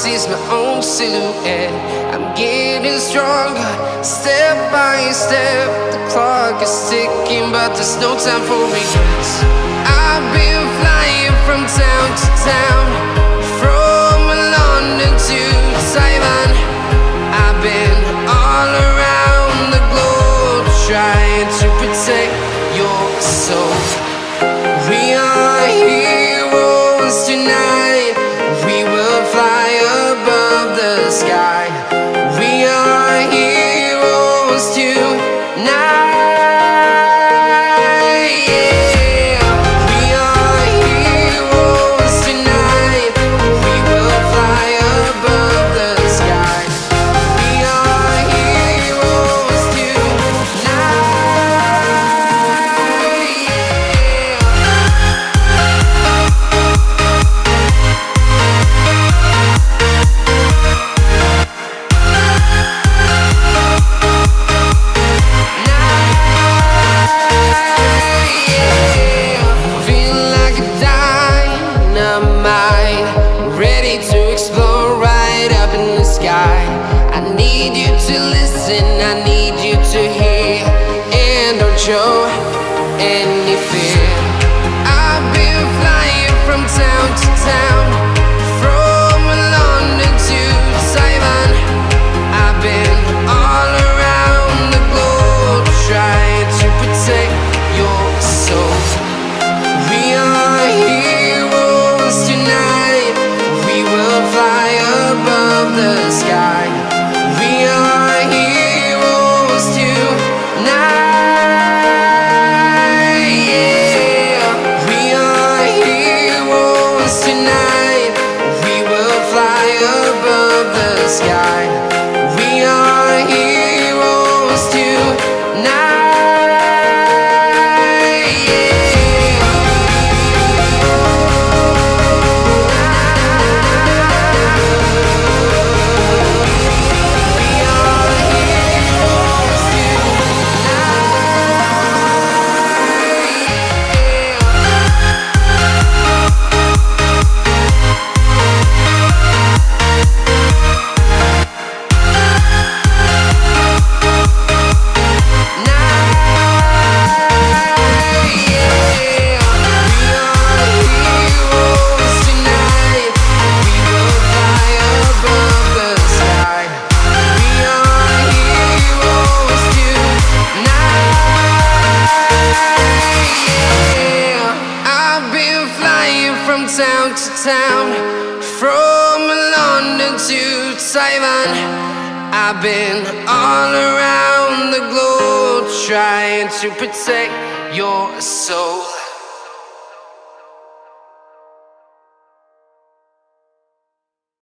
sees my own silhouette. I'm getting stronger, step by step. The clock is ticking, but there's no time for regrets. I've been flying from town to town, from London to Taiwan. I've been all around the globe, trying to protect your soul. We are heroes tonight. We will fly above the sky. We are heroes tonight. Yeah. We are heroes tonight. We will fly above the sky. We are heroes tonight. Ready to explore right up in the sky. I need you to listen, I need you to hear, and don't show any fear. I've been flying from town to town, from London to Taiwan. I've been all around the globe, trying to protect your soul. We are heroes tonight. We will fly above the sky. We are heroes tonight. Yeah. We are heroes tonight. We will fly above the sky. We are heroes tonight. From town to town, from London to Taiwan. I've been all around the globe, trying to protect your soul.